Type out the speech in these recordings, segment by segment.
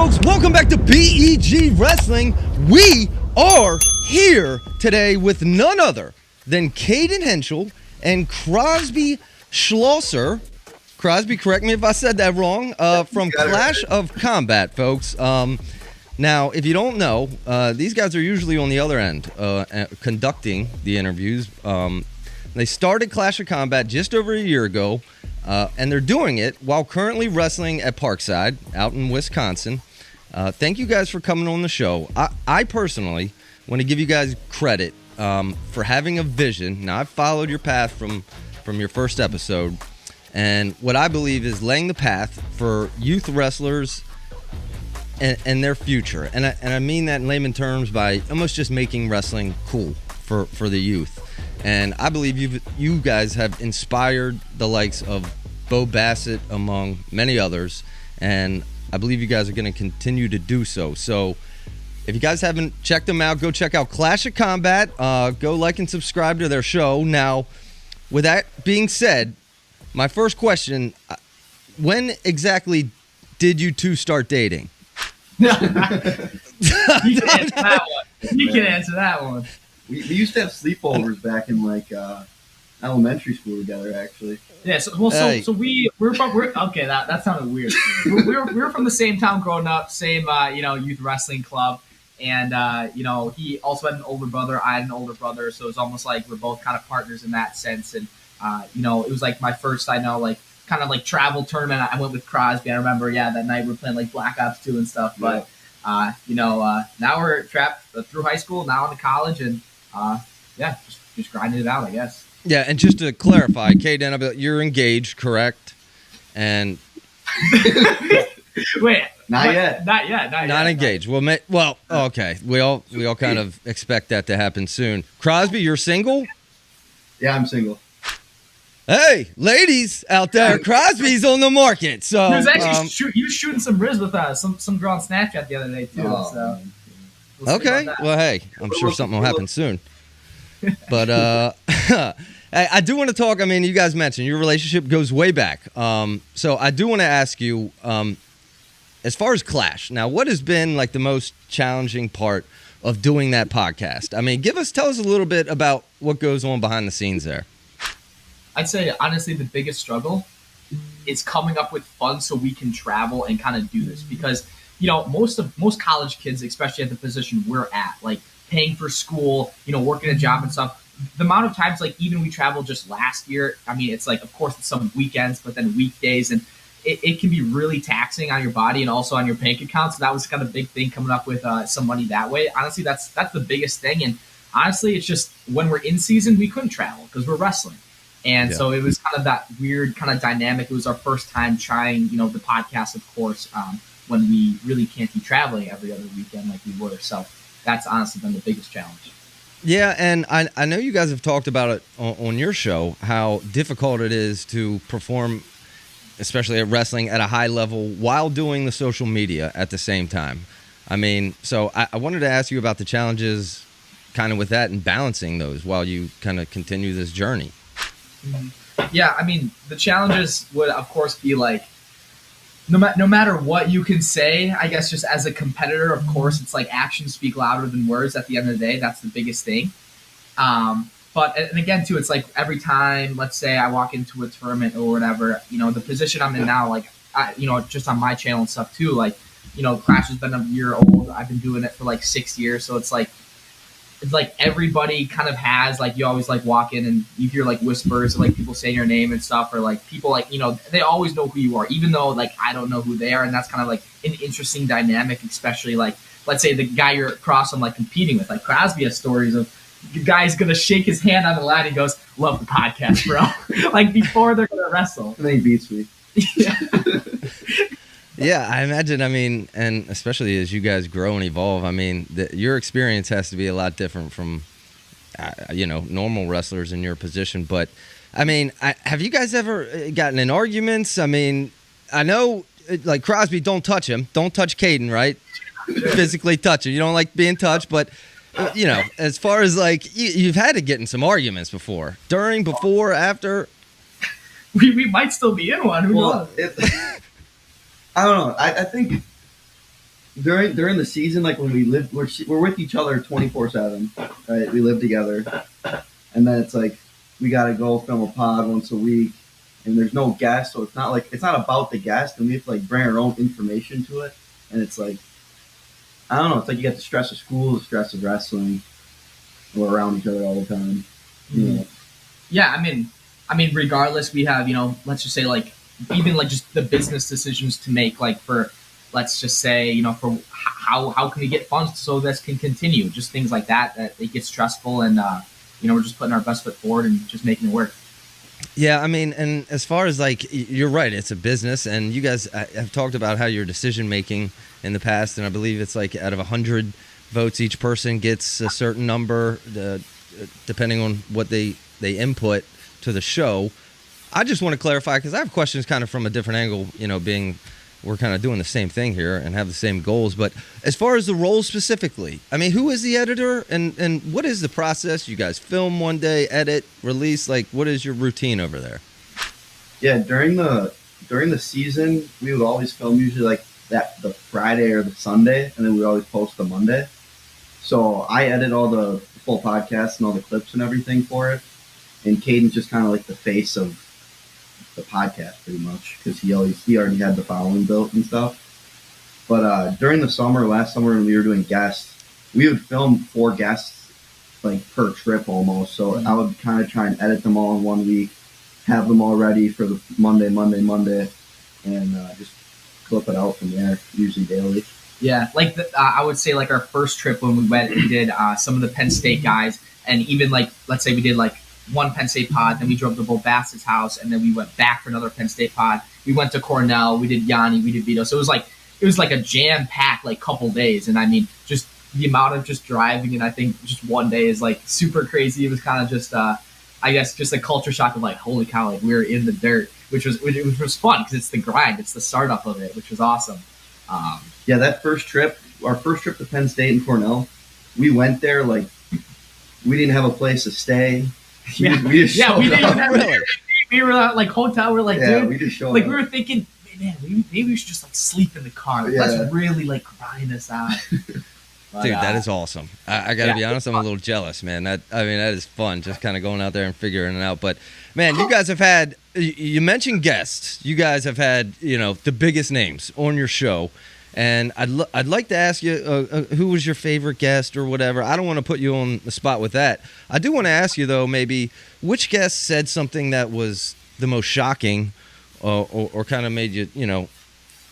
folks, welcome back to BEG Wrestling. We are here today with none other than CAYDEN HENSCHEL and Crosby Schlosser. Crosby, correct me if I said that wrong, from Clash of Combat, folks. Now, if you don't know, these guys are usually on the other end conducting the interviews. They started Clash of Combat just over a year ago, and they're doing it while currently wrestling at Parkside out in Wisconsin. Thank you guys for coming on the show. I personally want to give you guys credit for having a vision. Now, I've followed your path from your first episode, and what I believe is laying the path for youth wrestlers and their future. And I mean that in layman terms by almost just making wrestling cool for the youth. And I believe you guys have inspired the likes of Bo Bassett, among many others, and I believe you guys are going to continue to do so. So if you guys haven't checked them out, go check out Clash of Combat. Go like and subscribe to their show. Now, with that being said, my first question, when exactly did you two start dating? You can answer that one. You can answer that one. We used to have sleepovers back in elementary school together, actually. Yeah. So we're okay. That sounded weird. we were from the same town growing up, same youth wrestling club, and he also had an older brother. I had an older brother, so it was almost like we're both kind of partners in that sense. And it was like my first travel tournament. I went with Crosby. I remember, that night we were playing like Black Ops 2 and stuff. But now we're trapped through high school, now into college, and just grinding it out, I guess. Yeah, and just to clarify, CAYDEN, you're engaged, correct? And wait, not yet. Not engaged. Well, okay. We all kind of expect that to happen soon. Crosby, you're single? Yeah, I'm single. Hey, ladies out there, Crosby's on the market. So he was actually he was shooting some riz with some girl on Snapchat the other day too. We'll okay, well, hey, I'm sure something will happen soon. But I do want to talk. I mean, you guys mentioned your relationship goes way back. So I do want to ask you, as far as Clash, now, what has been like the most challenging part of doing that podcast? I mean, tell us a little bit about what goes on behind the scenes there. I'd say, honestly, the biggest struggle is coming up with funds so we can travel and kind of do this. Because, most college kids, especially at the position we're at, like paying for school, working a job and stuff, the amount of times, like even we traveled just last year, I mean, it's like, of course, it's some weekends, but then weekdays, and it can be really taxing on your body and also on your bank account. So that was kind of a big thing, coming up with some money that way. Honestly, that's the biggest thing. And honestly, it's just when we're in season, we couldn't travel because we're wrestling. And so it was kind of that weird kind of dynamic. It was our first time trying, the podcast, of course, when we really can't be traveling every other weekend like we were. So that's honestly been the biggest challenge. Yeah, and I know you guys have talked about it on your show, how difficult it is to perform, especially at wrestling, at a high level while doing the social media at the same time. I mean, so I wanted to ask you about the challenges kind of with that and balancing those while you kind of continue this journey. Yeah, I mean, the challenges would, of course, be like, no matter what you can say, I guess just as a competitor, of course, it's like actions speak louder than words at the end of the day. That's the biggest thing. But, and again, too, it's like every time, let's say I walk into a tournament or whatever, the position I'm in now, like, just on my channel and stuff too, like, Clash has been a year old. I've been doing it for like 6 years. So it's like everybody kind of has, like, you always like walk in and you hear like whispers of like people saying your name and stuff, or like people like, they always know who you are, even though like I don't know who they are. And that's kind of like an interesting dynamic, especially like, let's say the guy you're across from like competing with, like Crosby has stories of the guy's going to shake his hand on the line and goes, "Love the podcast, bro." Like before they're going to wrestle. And then he beats me. Yeah. Yeah, I imagine, and especially as you guys grow and evolve, your experience has to be a lot different from, normal wrestlers in your position. But, have you guys ever gotten in arguments? I mean, I know, like Crosby, don't touch him. Don't touch CAYDEN, right? Physically touch him. You don't like being touched, but, as far as, like, you've had to get in some arguments before. During, before, after? We might still be in one. Who knows? I don't know. I think during the season, like when we live, we're with each other 24/7. Right, we live together, and then it's like we gotta go film a pod once a week, and there's no guest, so it's not about the guest, and we have to like bring our own information to it, and it's like I don't know, it's like you got the stress of school, the stress of wrestling. We're around each other all the time. You know. Yeah, I mean, regardless, we have let's just say like even like just the business decisions to make, like for let's just say for how can we get funds so this can continue, just things like that it gets stressful, and we're just putting our best foot forward and just making it work. Yeah, I mean, and as far as like, you're right, it's a business, and you guys have talked about how your decision making in the past, and I believe it's like out of 100 votes, each person gets a certain number, depending on what they input to the show. I just want to clarify, because I have questions kind of from a different angle, being we're kind of doing the same thing here and have the same goals. But as far as the role specifically, I mean, who is the editor, and what is the process? You guys film one day, edit, release, like what is your routine over there? Yeah, during the season, we would always film usually like the Friday or the Sunday, and then we always post the Monday. So I edit all the full podcast and all the clips and everything for it, and Caden's just kind of like the face of the podcast pretty much, because he already had the following built and stuff. But during the last summer when we were doing guests, we would film 4 guests like per trip almost. So I would kind of try and edit them all in 1 week, have them all ready for the Monday, and just clip it out from there, usually daily. Yeah, like I would say like our first trip when we went and did some of the Penn State guys, and even like let's say we did like one Penn State pod, then we drove to Bo Bassett's house, and then we went back for another Penn State pod. We went to Cornell, we did Yanni, we did Vito. So it was like a jam-packed like couple days, and I mean just the amount of just driving, and I think just one day is like super crazy. It was kind of just I guess just a culture shock of like, holy cow, like we were in the dirt, which was fun because it's the grind, it's the startup of it, which was awesome. Yeah, our first trip to Penn State and Cornell, we went there like we didn't have a place to stay. We didn't have really. We were at like hotel. We're like, dude, we just showed like up. we were thinking, man, maybe we should just like sleep in the car. Yeah. Let's really like grind this out. But, Dude, that is awesome. I got to be honest, I'm a little jealous, man. That is fun, just kind of going out there and figuring it out. But, man, you guys have had, you mentioned guests. You guys have had, the biggest names on your show. And I'd like to ask you, who was your favorite guest or whatever. I don't want to put you on the spot with that. I do want to ask you, though, maybe which guest said something that was the most shocking or kind of made you,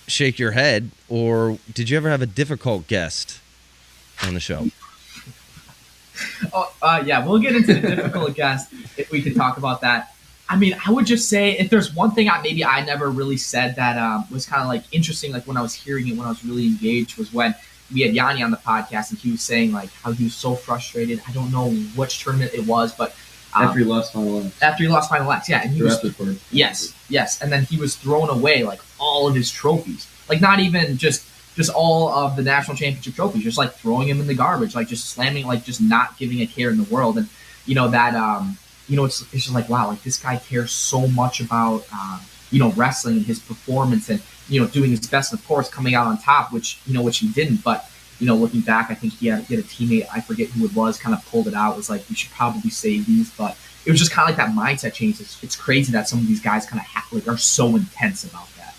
shake your head? Or did you ever have a difficult guest on the show? Yeah, we'll get into the difficult guest if we could talk about that. I mean, I would just say if there's one thing I never really said that was kind of like interesting, like when I was hearing it, when I was really engaged, was when we had Yanni on the podcast and he was saying like how he was so frustrated. I don't know which tournament it was, but after he lost Final X. Yeah, and he was yes, and then he was throwing away like all of his trophies, like not even just all of the national championship trophies, just like throwing them in the garbage, like just slamming, like just not giving a care in the world. And it's just like, wow, like this guy cares so much about wrestling and his performance and doing his best, and of course coming out on top, which he didn't. But looking back, I think he had a teammate, I forget who it was, kind of pulled it out. It was like, we should probably save these, but it was just kind of like that mindset change. It's crazy that some of these guys kind of are so intense about that.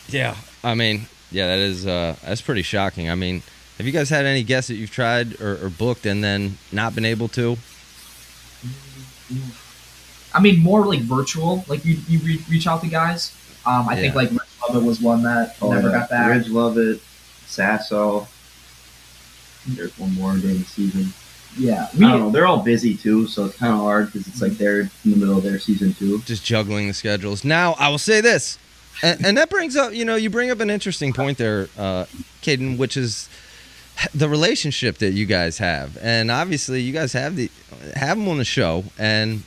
Yeah, I mean, yeah, that is that's pretty shocking. I mean, have you guys had any guests that you've tried or booked and then not been able to? I mean, more like virtual, like you reach out to guys. I think like Rich Lovett was one that never got back. Rich Lovett, Sasso. There's one more during the season. Yeah, I don't know. They're all busy too, so it's kind of hard because it's like they're in the middle of their season too. Just juggling the schedules. Now, I will say this, and that brings up, you bring up an interesting point there, Caden, which is the relationship that you guys have. And obviously, you guys have them on the show, and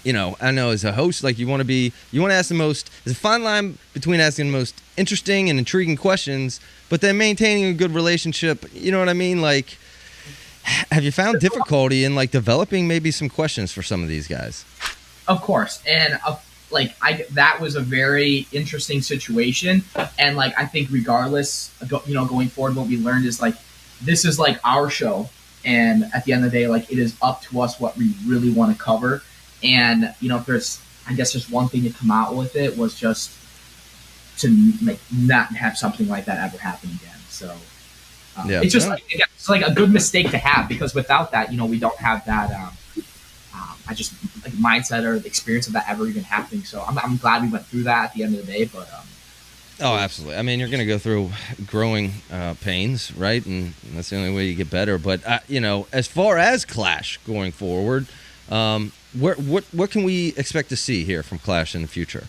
I know as a host, like you want to ask there's a fine line between asking the most interesting and intriguing questions, but then maintaining a good relationship. You know what I mean? Like, have you found difficulty in like developing maybe some questions for some of these guys? Of course, and that was a very interesting situation, and like I think regardless, going forward, what we learned is like this is like our show, and at the end of the day, like it is up to us what we really want to cover, and if there's I guess just one thing to come out with it was just to like not have something like that ever happen again. So it's just it's like a good mistake to have, because without that, we don't have that. I just like mindset or the experience of that ever even happening. So I'm glad we went through that at the end of the day. But oh, absolutely. I mean, you're going to go through growing pains, right? And that's the only way you get better. But as far as Clash going forward, what can we expect to see here from Clash in the future?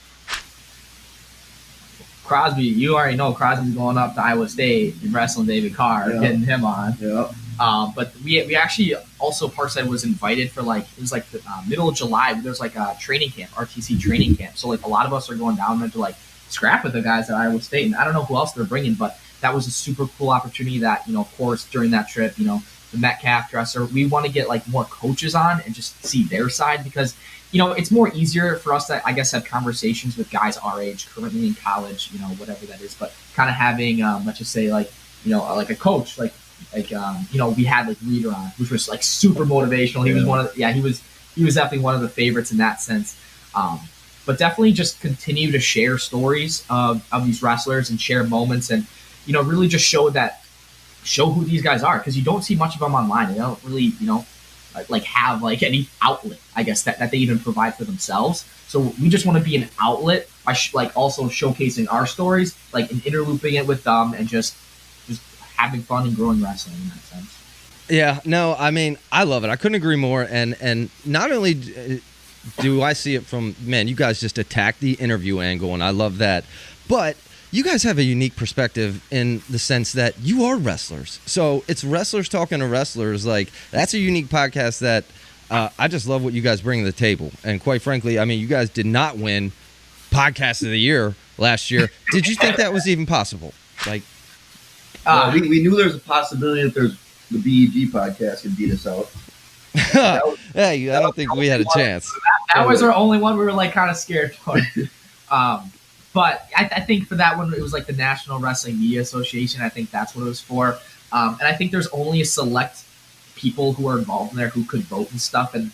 Crosby, you already know Crosby's going up to Iowa State and wrestling David Carr, getting him on. Yeah. But we actually also Parkside was invited for like it was like the middle of July. There's like a training camp, RTC training camp. So like a lot of us are going down there to like scrap with the guys at Iowa State, and I don't know who else they're bringing, but that was a super cool opportunity. That of course during that trip, the Metcalf dresser, we want to get like more coaches on and just see their side, because it's more easier for us to I guess have conversations with guys our age currently in college, whatever that is, but kind of having let's just say like like a coach like we had like Reader on, which was like super motivational. He was one of he was definitely one of the favorites in that sense. But definitely just continue to share stories of these wrestlers and share moments, and really just show who these guys are, because you don't see much of them online. They don't really like have like any outlet, I guess, that they even provide for themselves. So we just want to be an outlet by like also showcasing our stories, like and interlooping it with them, and just having fun and growing wrestling in that sense. Yeah, no, I mean, I love it. I couldn't agree more. And not only do I see it from, man, you guys just attack the interview angle, and I love that. But you guys have a unique perspective in the sense that you are wrestlers. So it's wrestlers talking to wrestlers. Like, that's a unique podcast that I just love what you guys bring to the table. And quite frankly, I mean, you guys did not win Podcast of the Year last year. Did you think that was even possible? Like, we knew there was a possibility that there's the BEG podcast could beat us out. Hey, I don't think we had a chance. That was our only one we were like kind of scared for. But I think for that one, it was like the National Wrestling Media Association. I think that's what it was for. And I think there's only a select people who are involved in there who could vote and stuff. And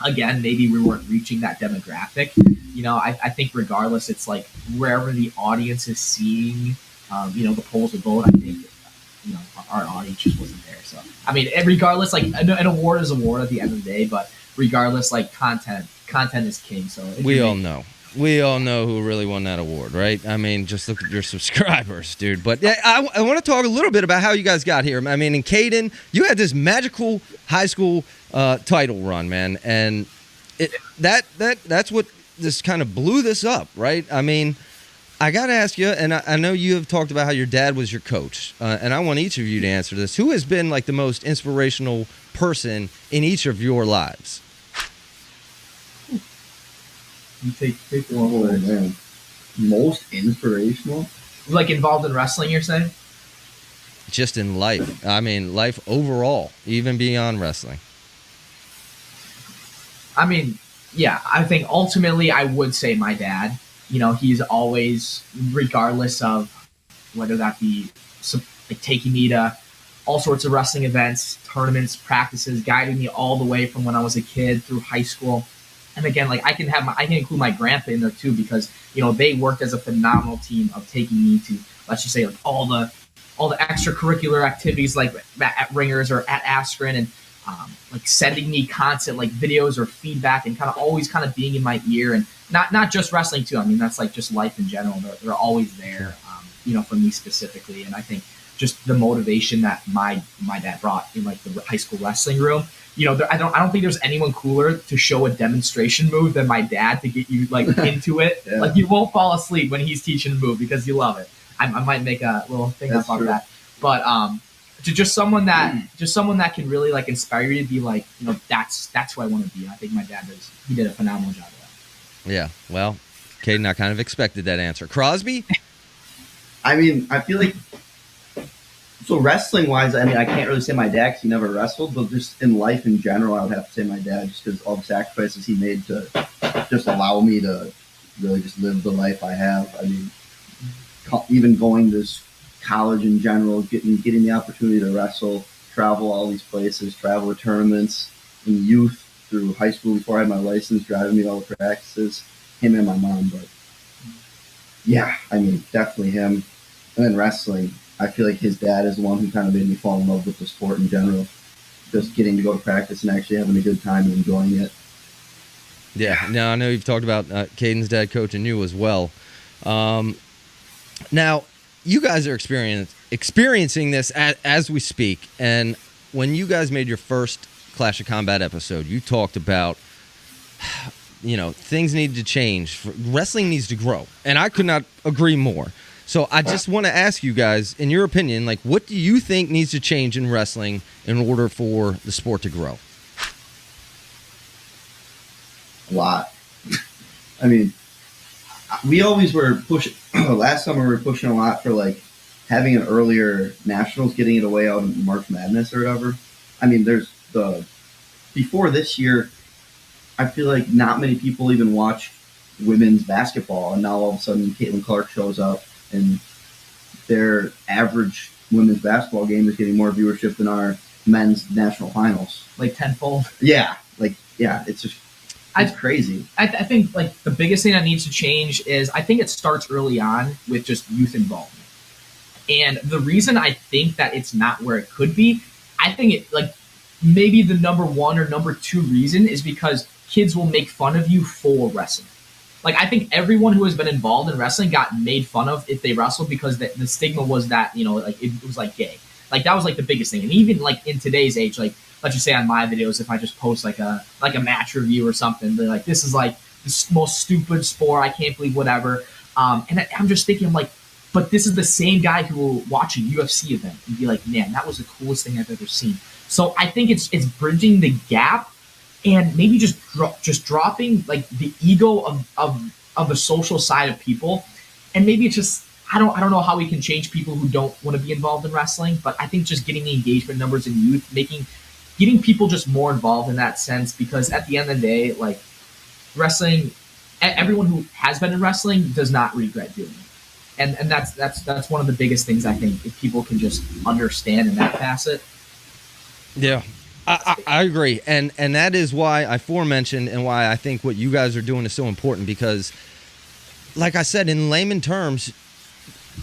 again, maybe we weren't reaching that demographic. I think regardless, it's like wherever the audience is seeing, the polls of vote, I think, our audience just wasn't there. So, I mean, regardless, like an award is award at the end of the day, but regardless, like content is king. So we all know who really won that award, right? I mean, just look at your subscribers, dude. But yeah, I want to talk a little bit about how you guys got here. I mean, in CAYDEN, you had this magical high school title run, man, and that's what this kind of blew this up, right? I mean, I got to ask you, and I know you have talked about how your dad was your coach, and I want each of you to answer this. Who has been like the most inspirational person in each of your lives? You take the one, man. Most inspirational? Like involved in wrestling, you're saying? Just in life. I mean, life overall, even beyond wrestling. I mean, yeah, I think ultimately I would say my dad. He's always, regardless of whether that be like taking me to all sorts of wrestling events, tournaments, practices, guiding me all the way from when I was a kid through high school. And again, like I can include my grandpa in there too, because they worked as a phenomenal team of taking me to, let's just say, like all the extracurricular activities like at Ringers or at Askren, and like sending me constant like videos or feedback, and kind of always kind of being in my ear, and not just wrestling too. I mean, that's like just life in general. They're always there, for me specifically. And I think just the motivation that my dad brought in like the high school wrestling room. I don't think there's anyone cooler to show a demonstration move than my dad to get you like into it. Yeah. Like you won't fall asleep when he's teaching a move because you love it. I might make a little thing up about that, but to just someone that can really like inspire you to be like, that's who I want to be. And I think my dad he did a phenomenal job of that. Yeah, well, Caden, I kind of expected that answer. Crosby? I mean, I feel like, so wrestling-wise, I mean, I can't really say my dad because he never wrestled, but just in life in general, I would have to say my dad, just because all the sacrifices he made to just allow me to really just live the life I have. I mean, even going to college in general, getting the opportunity to wrestle, travel all these places, travel to tournaments in youth through high school before I had my license, driving me to all the practices, him and my mom. But yeah, I mean, definitely him. And then wrestling, I feel like his dad is the one who kind of made me fall in love with the sport in general. Just getting to go to practice and actually having a good time and enjoying it. Yeah. Now, I know you've talked about Caden's dad coaching you as well. Now, you guys are experiencing this as we speak. And when you guys made your first Clash of Combat episode, you talked about, things need to change. Wrestling needs to grow. And I could not agree more. So I just want to ask you guys, in your opinion, like, what do you think needs to change in wrestling in order for the sport to grow? A lot. I mean, we always were pushing. Last summer, we were pushing a lot for like having an earlier nationals, getting it away out in March Madness or whatever. I mean, before this year, I feel like not many people even watch women's basketball, and now all of a sudden, Caitlin Clark shows up, and their average women's basketball game is getting more viewership than our men's national finals. Like tenfold. Yeah, it's just. It's crazy. I think like the biggest thing that needs to change is I think it starts early on with just youth involvement. And the reason I think that it's not where it could be, I think it like maybe the number one or number two reason is because kids will make fun of you for wrestling. Like I think everyone who has been involved in wrestling got made fun of if they wrestled because the stigma was that, like it was like gay. Like that was like the biggest thing. And even like in today's age, like let's just say on my videos, if I just post like a match review or something, they're like, this is like the most stupid sport. I can't believe whatever. And I'm just thinking like, but this is the same guy who will watch a UFC event and be like, man, that was the coolest thing I've ever seen. So I think it's bridging the gap and maybe just dropping like the ego of the social side of people. And maybe it's just, I don't know how we can change people who don't want to be involved in wrestling, but I think just getting the engagement numbers in youth, getting people just more involved in that sense, because at the end of the day, like wrestling, everyone who has been in wrestling does not regret doing it. And that's one of the biggest things I think if people can just understand in that facet. Yeah, I agree. And that is why I forementioned and why I think what you guys are doing is so important, because like I said, in layman terms,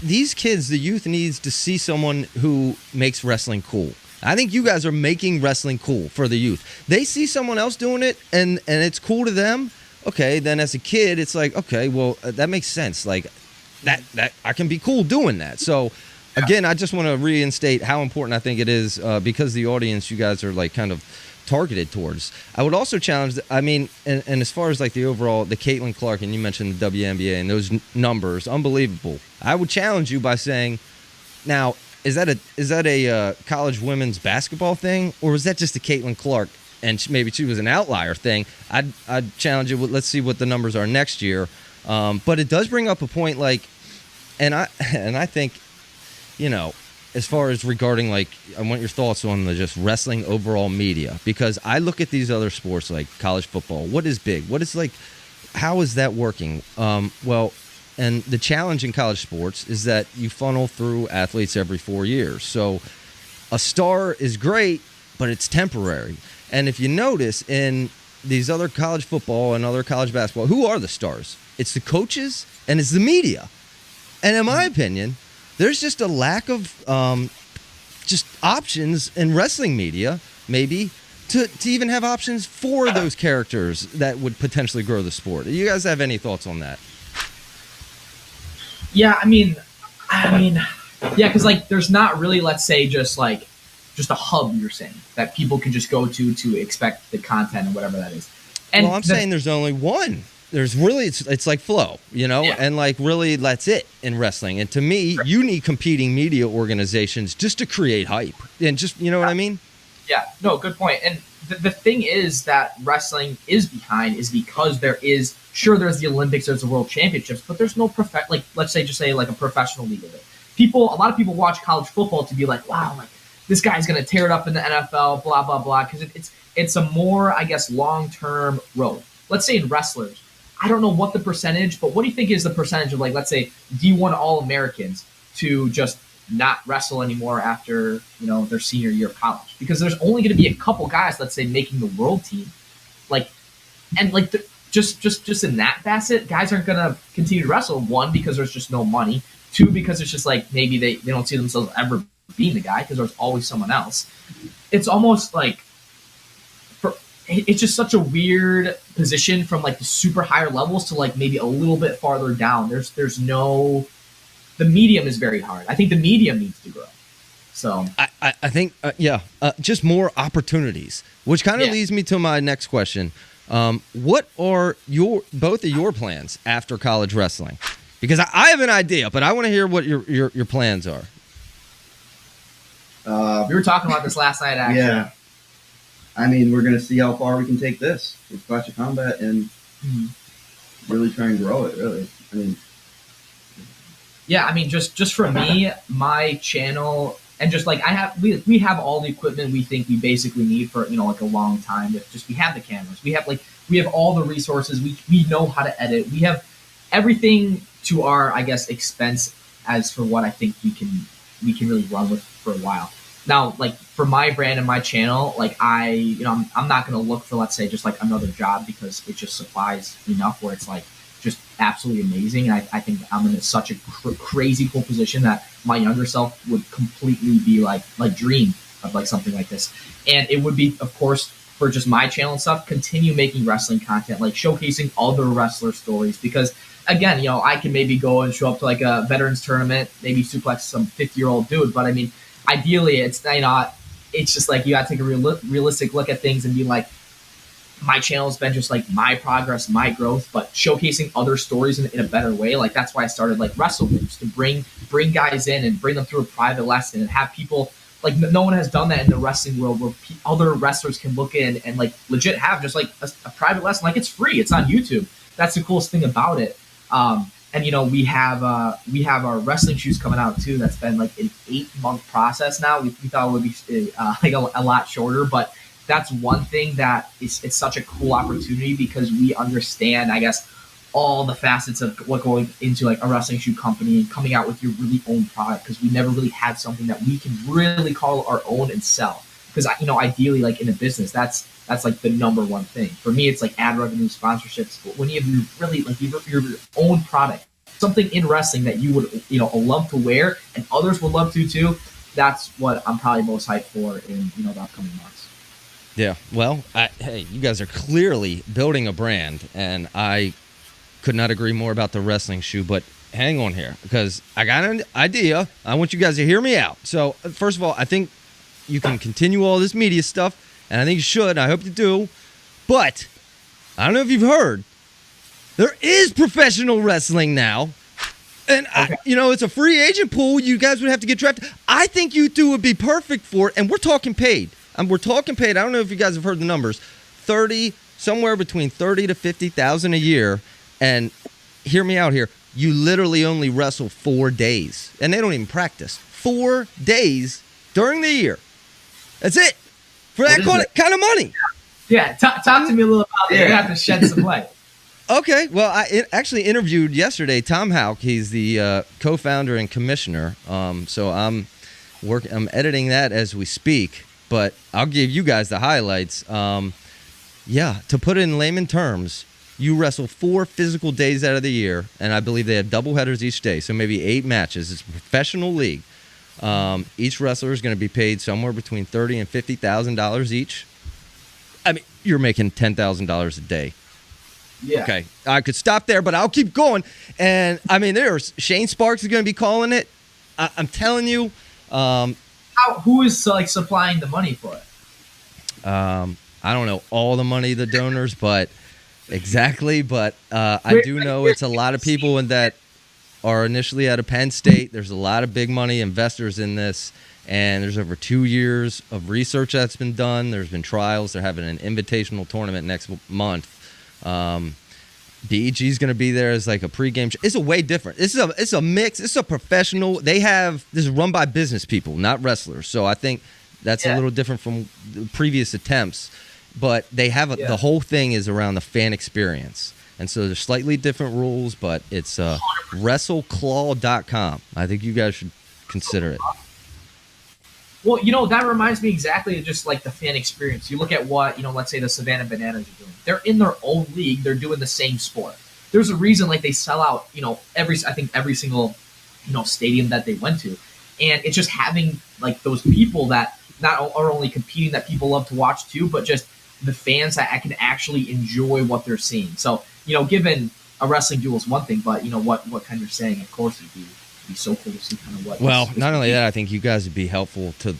these kids, the youth needs to see someone who makes wrestling cool. I think you guys are making wrestling cool for the youth. They see someone else doing it and it's cool to them. Okay, then as a kid, it's like, okay, well, that makes sense. Like that I can be cool doing that. So again, I just want to reinstate how important I think it is because the audience you guys are like kind of targeted towards. I would also challenge, and as far as like the overall, the Caitlin Clark, and you mentioned the WNBA and those numbers, unbelievable. I would challenge you by saying, now, is that a college women's basketball thing, or is that just a Caitlin Clark and maybe she was an outlier thing? I'd challenge you. Let's see what the numbers are next year. But it does bring up a point, like, and I think, as far as regarding, like, I want your thoughts on the just wrestling overall media, because I look at these other sports like college football. What is big? What is like? How is that working? And the challenge in college sports is that you funnel through athletes every 4 years. So a star is great, but it's temporary. And if you notice in these other college football and other college basketball, who are the stars? It's the coaches and it's the media. And in my opinion, there's just a lack of just options in wrestling media, maybe, to even have options for those characters that would potentially grow the sport. Do you guys have any thoughts on that? Yeah, I mean, yeah, because like there's not really, let's say, just a hub, you're saying, that people can just go to expect the content and whatever that is. And well, I'm saying there's only one. There's really, it's like flow, Yeah. And like really that's it in wrestling. And to me, you need competing media organizations just to create hype and just, you know what I mean? Yeah, no, good point. And the thing is that wrestling is behind is because there's the Olympics, there's the World Championships, but there's no let's say a professional league of it. A lot of people watch college football to be like, wow, like this guy's going to tear it up in the NFL, blah, blah, blah. Because it's a more, I guess, long-term road. Let's say in wrestlers, I don't know what the percentage, but what do you think is the percentage of, like, let's say D1 All-Americans to just not wrestle anymore after, their senior year of college? Because there's only going to be a couple guys, let's say, making the world team. Just in that facet, guys aren't going to continue to wrestle. One, because there's just no money. Two, because it's just like maybe they don't see themselves ever being the guy because there's always someone else. It's almost like it's just such a weird position from like the super higher levels to like maybe a little bit farther down. There's no, the medium is very hard. I think the medium needs to grow. So I think just more opportunities, which kind of leads me to my next question. What are both of your plans after college wrestling? Because I have an idea, but I want to hear what your plans are. We were talking about this last night, actually. Yeah. I mean, we're going to see how far we can take this with Clash of Combat and really try and grow it, really. I mean... Yeah, I mean, just for me, my channel, and just like we have all the equipment we think we basically need for, like a long time. We have the cameras. We have all the resources. We know how to edit. We have everything to our, I guess, expense as for what I think we can really run with for a while. Now, like for my brand and my channel, like I'm not going to look for, let's say, just like another job because it just supplies enough where it's like just absolutely amazing. And I think I'm in such a crazy cool position that my younger self would completely be like dream of like something like this. And it would be, of course, for just my channel and stuff, continue making wrestling content, like showcasing other wrestler stories. Because again, I can maybe go and show up to like a veterans tournament, maybe suplex some 50-year-old dude. But I mean, ideally, it's not. It's just like you got to take a realistic look at things and be like, my channel's been just like my progress, my growth, but showcasing other stories in a better way. Like that's why I started like wrestle groups to bring guys in and bring them through a private lesson and have people like no one has done that in the wrestling world where other wrestlers can look in and like legit have just like a private lesson. Like it's free. It's on YouTube. That's the coolest thing about it. And we have our wrestling shoes coming out too. That's been like an 8-month process now. We thought it would be like a lot shorter, but that's one thing that it's such a cool opportunity because we understand, I guess, all the facets of what going into like a wrestling shoe company and coming out with your really own product because we never really had something that we can really call our own and sell. Because ideally, like in a business, that's like the number one thing. For me, it's like ad revenue, sponsorships. But when you have your own product, something in wrestling that you would love to wear and others would love to too, that's what I'm probably most hyped for in the upcoming months. Yeah, well, hey, you guys are clearly building a brand, and I could not agree more about the wrestling shoe, but hang on here, because I got an idea. I want you guys to hear me out. So, first of all, I think you can continue all this media stuff, and I think you should. I hope you do. But, I don't know if you've heard, there is professional wrestling now. And, okay. It's a free agent pool. You guys would have to get drafted. I think you two would be perfect for it, and we're talking paid. We're talking paid. I don't know if you guys have heard the numbers. Somewhere between $30,000 to $50,000 a year. And hear me out here. You literally only wrestle 4 days, and they don't even practice. 4 days during the year. That's it for that kind of money. Yeah, talk to me a little about that. You're gonna have to shed some light. Okay, well, I actually interviewed yesterday Tom Houck. He's the co-founder and commissioner. So I'm editing that as we speak. But I'll give you guys the highlights. To put it in layman terms, you wrestle 4 physical days out of the year, and I believe they have doubleheaders each day, so maybe 8 matches. It's a professional league. Each wrestler is going to be paid somewhere between $30,000 and $50,000 each. I mean, you're making $10,000 a day. Yeah. Okay, I could stop there, but I'll keep going. And I mean, Shane Sparks is going to be calling it. I'm telling you. Who is like supplying the money for it? I don't know all the money, the donors, but exactly. But I do know it's a lot of people that are initially out of Penn State. There's a lot of big money investors in this, and there's over 2 years of research that's been done. There's been trials. They're having an invitational tournament next month. BEG is going to be there as like a pregame. It's a way different. It's a mix. It's a professional. This is run by business people, not wrestlers. So I think that's a little different from the previous attempts. But they have the whole thing is around the fan experience. And so there's slightly different rules, but it's wrestleclaw.com. I think you guys should consider it. Well, that reminds me exactly of just like the fan experience. You look at what, let's say the Savannah Bananas are doing. They're in their own league. They're doing the same sport. There's a reason like they sell out, every single, stadium that they went to. And it's just having like those people that not are only competing that people love to watch too, but just the fans that can actually enjoy what they're seeing. So, given a wrestling duel is one thing, but what kind you're saying, of course, it'd be so cool to see kind of what. Well, not only that, I think you guys would be helpful to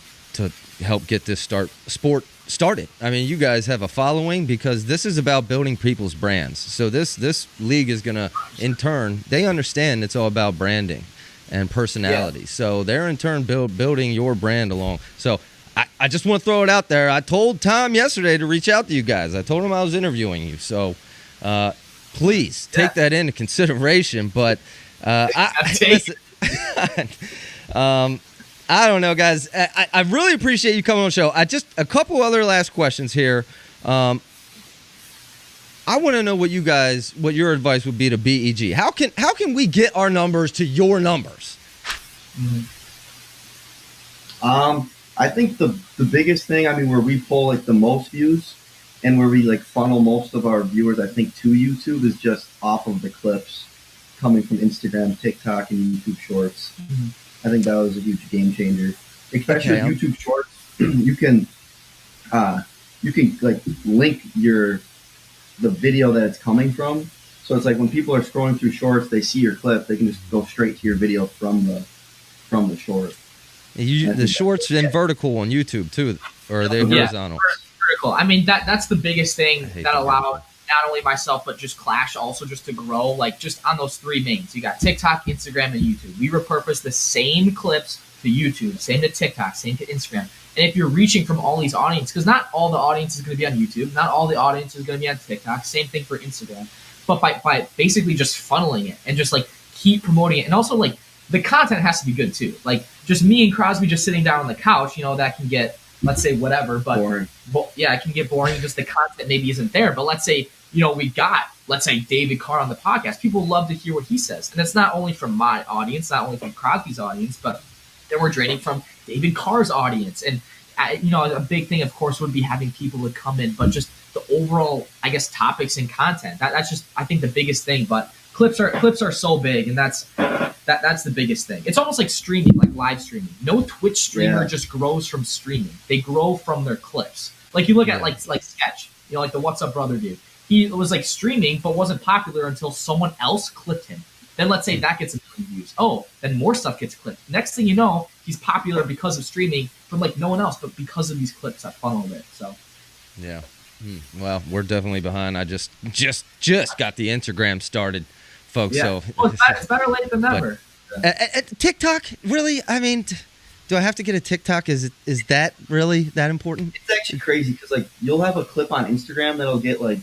help get this sport started. I mean, you guys have a following because this is about building people's brands. So this league is going to, in turn, they understand it's all about branding and personality. Yeah. So they're in turn building your brand along. So I just want to throw it out there. I told Tom yesterday to reach out to you guys. I told him I was interviewing you. So please take that into consideration. But listen, I don't know, guys. I really appreciate you coming on the show. A couple other last questions here. I want to know what your advice would be to BEG. How can we get our numbers to your numbers? I think the biggest thing, where we pull like the most views and where we like funnel most of our viewers, I think, to YouTube is just off of the clips coming from Instagram, TikTok, and YouTube Shorts. Mm-hmm. I think that was a huge game changer, especially with YouTube Shorts. You can like link the video that it's coming from. So it's like when people are scrolling through Shorts, they see your clip, they can just go straight to your video from the short. The Shorts and vertical on YouTube too, or are they horizontal? Vertical. That's the biggest thing that allowed not only myself but just Clash also just to grow, like just on those three mains. You got TikTok, Instagram, and YouTube. We repurpose the same clips to YouTube, same to TikTok, same to Instagram. And if you're reaching from all these audiences, because not all the audience is going to be on YouTube, not all the audience is going to be on TikTok, same thing for Instagram. But by basically just funneling it and just like keep promoting it, and also like the content has to be good too. Like just me and Crosby just sitting down on the couch, that can get, let's say, whatever, but boring. It can get boring. Just the content maybe isn't there. But let's say, we got, let's say, David Carr on the podcast. People love to hear what he says. And it's not only from my audience, not only from Crosby's audience, but then we're draining from David Carr's audience. And, a big thing, of course, would be having people to come in, but just the overall, I guess, topics and content. That's just, I think, the biggest thing. But clips are so big, and that's the biggest thing. It's almost like streaming, like live streaming. No Twitch streamer just grows from streaming. They grow from their clips. Like you look at like Sketch, like the What's Up Brother dude. He was like streaming, but wasn't popular until someone else clipped him. Then let's say that gets a million views. Oh, then more stuff gets clipped. Next thing you know, he's popular because of streaming from like no one else, but because of these clips that funneled it. So, yeah. Well, we're definitely behind. I just got the Instagram started, folks. Yeah. So it's better late than never. TikTok, really? Do I have to get a TikTok? Is that really that important? It's actually crazy because like you'll have a clip on Instagram that'll get like,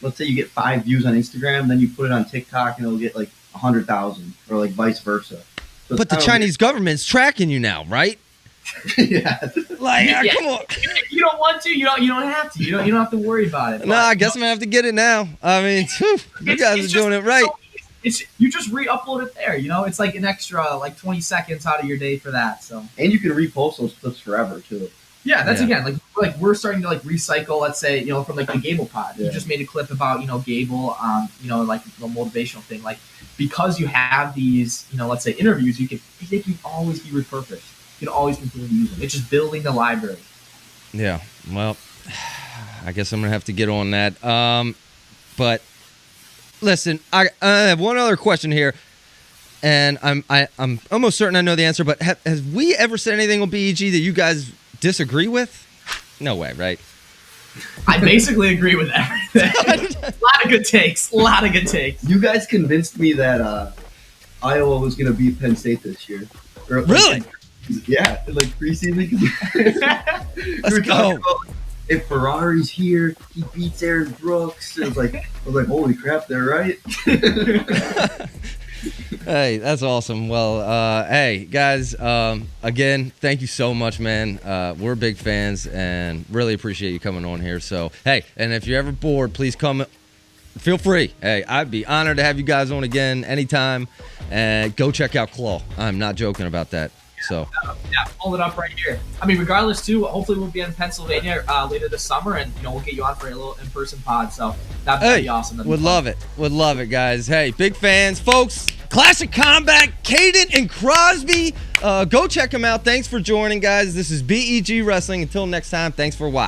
let's say you get 5 views on Instagram, then you put it on TikTok and it'll get like 100,000, or like vice versa. So but the Chinese government's tracking you now, right? Yeah. Like, come on. You don't want to. You don't have to. You don't have to worry about it. No, I guess I'm gonna have to get it now. You guys are doing it right. You just re-upload it there. It's like an extra like 20 seconds out of your day for that. So. And you can repost those clips forever too. Yeah, that's again like we're starting to like recycle. Let's say from like the Gable pod. You just made a clip about Gable, like the motivational thing. Like because you have these let's say interviews, they can always be repurposed. You can always continue to use them. It's just building the library. Yeah. Well, I guess I'm gonna have to get on that. But listen, I have one other question here, and I'm almost certain I know the answer. But has we ever said anything on BEG that you guys disagree with? No way, right? I basically agree with everything. A lot of good takes. You guys convinced me that Iowa was going to beat Penn State this year. Really? Yeah, like preseason. Let's go. About, if Ferrari's here, he beats Aaron Brooks. I was like, holy crap, they're right. Hey, that's awesome. Well, hey, guys, again, thank you so much, man. We're big fans and really appreciate you coming on here. So, hey, and if you're ever bored, please come Feel free. Hey, I'd be honored to have you guys on again anytime. And go check out Claw. I'm not joking about that. So yeah, pull it up right here. I mean, regardless, too, hopefully we'll be in Pennsylvania later this summer, and we'll get you on for a little in-person pod. So that'd be awesome. Would love it. Would love it, guys. Hey, big fans, folks. Classic Combat, Caden and Crosby. Go check them out. Thanks for joining, guys. This is BEG Wrestling. Until next time, thanks for watching.